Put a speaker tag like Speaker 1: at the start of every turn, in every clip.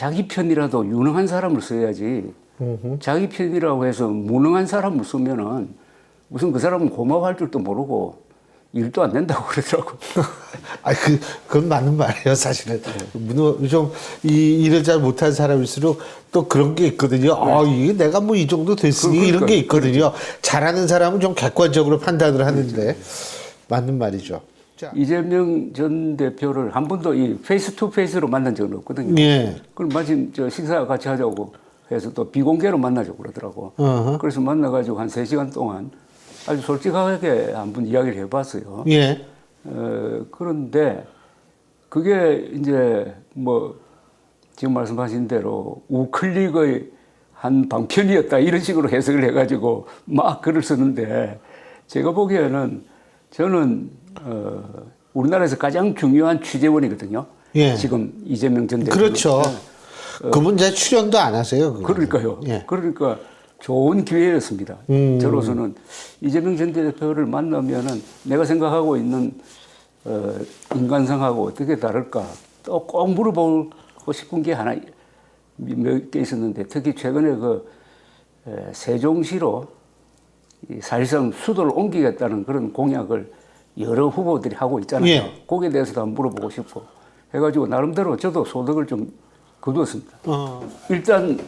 Speaker 1: 자기 편이라도 유능한 사람을 써야지. 자기 편이라고 해서 무능한 사람을 쓰면은 무슨 그 사람은 고마워할 줄도 모르고 일도 안 된다고 그러더라고.
Speaker 2: 그건 맞는 말이에요, 사실은. 이 일을 잘 못하는 사람일수록 또 그런 게 있거든요. 이게 내가 뭐 이 정도 됐으니 이런 게 있거든요. 잘하는 사람은 좀 객관적으로 판단을 하는데, 맞는 말이죠. 자.
Speaker 1: 이재명 전 대표를 한 번도 이 페이스 투 페이스로 만난 적은 없거든요.
Speaker 2: 예.
Speaker 1: 그럼 마침 식사 같이 하자고 해서 또 비공개로 만나자고 그러더라고. 그래서 만나가지고 한 3시간 동안 아주 솔직하게 한번 이야기를 해봤어요.
Speaker 2: 예.
Speaker 1: 그런데 그게 이제 뭐 지금 말씀하신 대로 우클릭의 한 방편이었다 이런 식으로 해석을 해가지고 막 글을 쓰는데 제가 보기에는 저는 우리나라에서 가장 중요한 취재원이거든요.
Speaker 2: 예.
Speaker 1: 지금 이재명 전 대표.
Speaker 2: 그렇죠. 그분 제 출연도 안 하세요. 그거는.
Speaker 1: 그러니까요.
Speaker 2: 예.
Speaker 1: 그러니까 좋은 기회였습니다. 저로서는 이재명 전 대표를 만나면은 내가 생각하고 있는 인간상하고 어떻게 다를까 또 꼭 물어보고 싶은 게 하나 몇 개 있었는데 특히 최근에 그 세종시로 사실상 수도를 옮기겠다는 그런 공약을 여러 후보들이 하고 있잖아요.
Speaker 2: 예.
Speaker 1: 거기에 대해서도 한번 물어보고 싶고 해가지고 나름대로 저도 소득을 좀 거두었습니다. 일단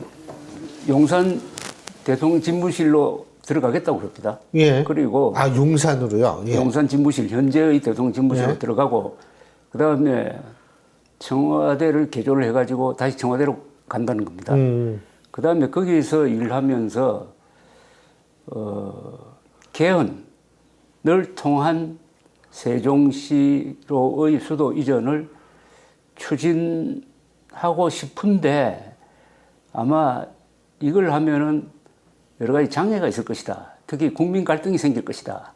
Speaker 1: 용산 대통령 집무실로 들어가겠다고 그럽니다.
Speaker 2: 예.
Speaker 1: 그리고
Speaker 2: 용산으로요. 예.
Speaker 1: 용산 집무실 현재의 대통령 집무실로
Speaker 2: 예.
Speaker 1: 들어가고 그 다음에 청와대를 개조를 해가지고 다시 청와대로 간다는 겁니다. 그 다음에 거기서 일하면서 개헌을 통한 세종시로의 수도 이전을 추진하고 싶은데 아마 이걸 하면은 여러 가지 장애가 있을 것이다. 특히 국민 갈등이 생길 것이다.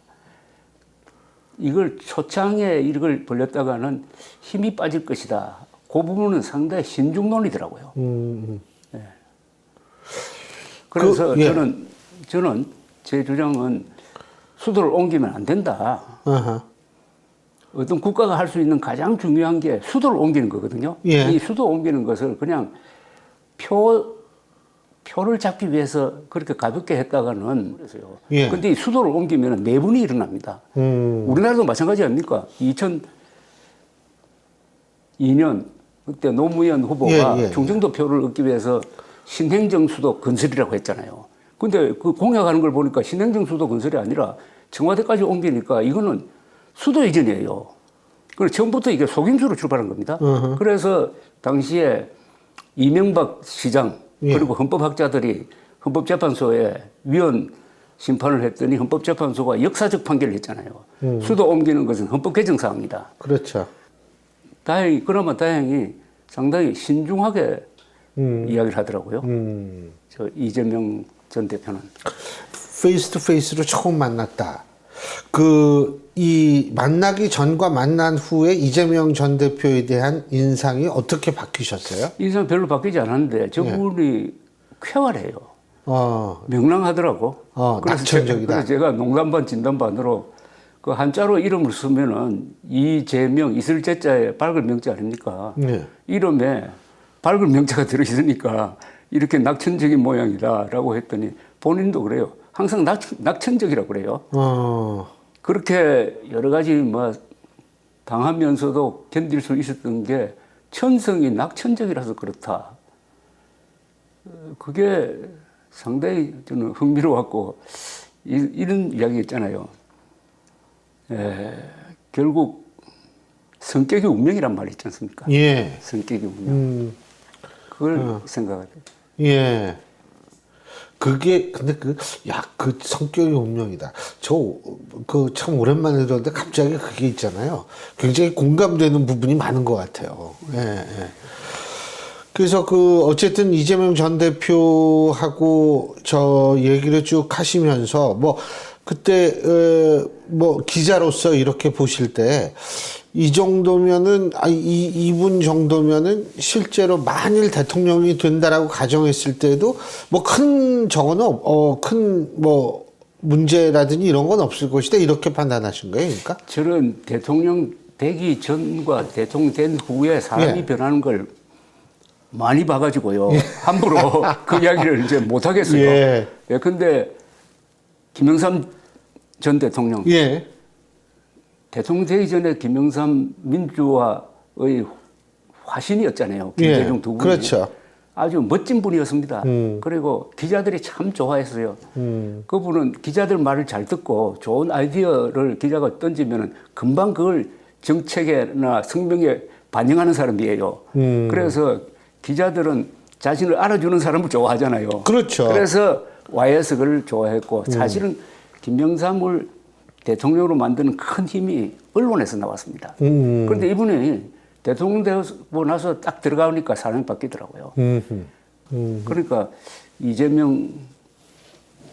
Speaker 1: 이걸 초창에 이걸 벌렸다가는 힘이 빠질 것이다. 그 부분은 상당히 신중론이더라고요. 네. 그래서
Speaker 2: 예.
Speaker 1: 저는 제 주장은 수도를 옮기면 안 된다. 어떤 국가가 할 수 있는 가장 중요한 게 수도를 옮기는 거거든요.
Speaker 2: 예.
Speaker 1: 이 수도 옮기는 것을 그냥 표를 잡기 위해서 그렇게 가볍게 했다가는 그래서요.
Speaker 2: 예.
Speaker 1: 근데 이 수도를 옮기면 내분이 일어납니다. 우리나라도 마찬가지 아닙니까? 2002년 그때 노무현 후보가
Speaker 2: 예.
Speaker 1: 충청도 표를 얻기 위해서 신행정 수도 건설이라고 했잖아요. 근데 그 공약하는 걸 보니까 신행정 수도 건설이 아니라 청와대까지 옮기니까 이거는 수도 이전이에요. 그래서 처음부터 이게 속임수로 출발한 겁니다. 그래서 당시에 이명박 시장 그리고 헌법학자들이 헌법재판소에 위헌 심판을 했더니 헌법재판소가 역사적 판결을 했잖아요. 수도 옮기는 것은 헌법 개정 사항이다.
Speaker 2: 그렇죠.
Speaker 1: 그나마 다행히 상당히 신중하게 이야기를 하더라고요. 저 이재명 전 대표는.
Speaker 2: 페이스 투 페이스로 처음 만났다. 이 만나기 전과 만난 후에 이재명 전 대표에 대한 인상이 어떻게 바뀌셨어요?
Speaker 1: 인상 별로 바뀌지 않았는데 저분이 쾌활해요. 명랑하더라고.
Speaker 2: 낙천적이다.
Speaker 1: 그래서 제가 농담 반 진담 반으로 그 한자로 이름을 쓰면은 이재명 있을 제자에 밝을 명자 아닙니까?
Speaker 2: 네.
Speaker 1: 이름에 밝을 명자가 들어있으니까 이렇게 낙천적인 모양이다라고 했더니 본인도 그래요. 항상 낙천적이라고 그래요. 그렇게 여러 가지 뭐 당하면서도 견딜 수 있었던 게 천성이 낙천적이라서 그렇다. 그게 상당히 저는 흥미로웠고 이런 이야기 있잖아요. 결국 성격이 운명이란 말이 있지 않습니까?
Speaker 2: 예.
Speaker 1: 성격이 운명. 그걸 생각하죠.
Speaker 2: 예. 근데 그 성격이 운명이다. 참 오랜만에 들었는데 갑자기 그게 있잖아요. 굉장히 공감되는 부분이 많은 것 같아요. 예. 그래서 어쨌든 이재명 전 대표하고 저 얘기를 쭉 하시면서 그때 기자로서 이렇게 보실 때 이 정도면은 이분 정도면은 실제로 만일 대통령이 된다라고 가정했을 때도 큰 문제라든지 이런 건 없을 것이다 이렇게 판단하신 거예요, 그러니까?
Speaker 1: 저는 대통령 되기 전과 대통령 된 후에 사람이 변하는 걸 많이 봐가지고요. 함부로 그 이야기를 이제 못 하겠어요.
Speaker 2: 예.
Speaker 1: 예, 근데 김영삼 전 대통령,
Speaker 2: 예.
Speaker 1: 대통령 되기 전에 김영삼 민주화의 화신이었잖아요. 김대중 두 분이.
Speaker 2: 그렇죠.
Speaker 1: 아주 멋진 분이었습니다. 그리고 기자들이 참 좋아했어요. 그분은 기자들 말을 잘 듣고 좋은 아이디어를 기자가 던지면 금방 그걸 정책에나 성명에 반영하는 사람이에요. 그래서 기자들은 자신을 알아주는 사람을 좋아하잖아요.
Speaker 2: 그렇죠.
Speaker 1: 그래서 YS를 좋아했고 사실은 김영삼을 대통령으로 만드는 큰 힘이 언론에서 나왔습니다. 그런데 이분이 대통령 되고 나서 딱 들어가니까 사람이 바뀌더라고요. 그러니까 이재명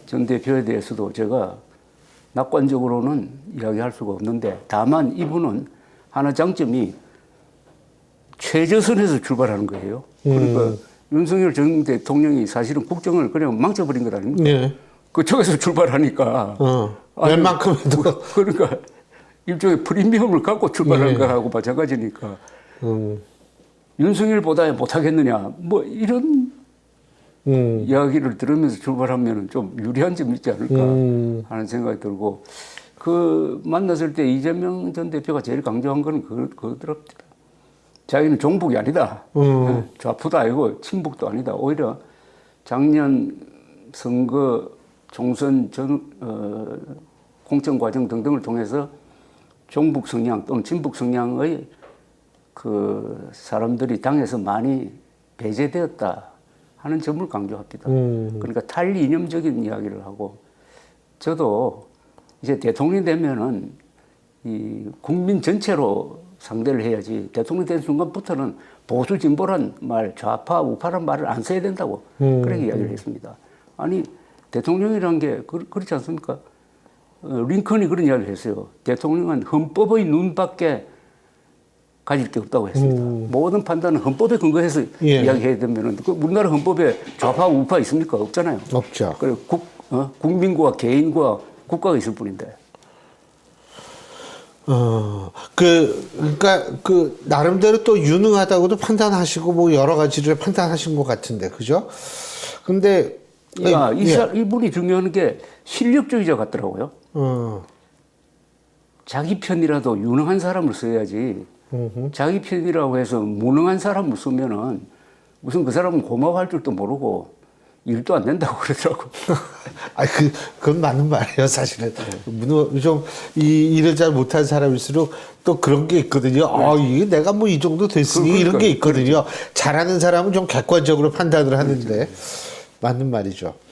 Speaker 1: 전 대표에 대해서도 제가 낙관적으로는 이야기할 수가 없는데 다만 이분은 하나 장점이 최저선에서 출발하는 거예요. 그러니까 윤석열 전 대통령이 사실은 국정을 그냥 망쳐버린 것 아닙니까?
Speaker 2: 예.
Speaker 1: 그쪽에서 출발하니까.
Speaker 2: 웬만큼 해도.
Speaker 1: 그러니까 일종의 프리미엄을 갖고 출발한 거하고 마찬가지니까. 윤석열보다 못하겠느냐. 뭐 이런 이야기를 들으면서 출발하면 좀 유리한 점이 있지 않을까 하는 생각이 들고 그 만났을 때 이재명 전 대표가 제일 강조한 거는 그거더랍니다. 자기는 종북이 아니다. 좌푸도 아니고 친북도 아니다. 오히려 작년 선거 총선 공천 과정 등등을 통해서 종북 성향 또는 친북 성향의 그 사람들이 당에서 많이 배제되었다 하는 점을 강조합니다. 그러니까 탈이념적인 이야기를 하고 저도 이제 대통령이 되면은 이 국민 전체로 상대를 해야지 대통령 된 순간부터는 보수 진보란 말, 좌파 우파란 말을 안 써야 된다고 그렇게 이야기를 했습니다. 아니 대통령이란 게 그렇지 않습니까? 링컨이 그런 이야기를 했어요. 대통령은 헌법의 눈밖에 가질 게 없다고 했습니다. 모든 판단은 헌법에 근거해서 이야기해야 되면은 그 우리나라 헌법에 좌파 우파 있습니까? 없잖아요.
Speaker 2: 없죠.
Speaker 1: 그리고 국민과 개인과 국가가 있을 뿐인데.
Speaker 2: 그러니까 나름대로 또 유능하다고도 판단하시고 뭐 여러 가지를 판단하신 것 같은데, 그죠? 근데
Speaker 1: 이분이 중요한 게 실력주의자 같더라고요. 자기 편이라도 유능한 사람을 써야지. 자기 편이라고 해서 무능한 사람을 쓰면은 무슨 그 사람은 고마워할 줄도 모르고 일도 안 된다고 그러더라고.
Speaker 2: 그건 맞는 말이에요, 사실은. 좀, 일을 잘 못한 사람일수록 또 그런 게 있거든요. 이게 내가 뭐 이 정도 됐으니 이런 게 있거든요. 잘하는 사람은 좀 객관적으로 판단을 하는데. 맞는 말이죠.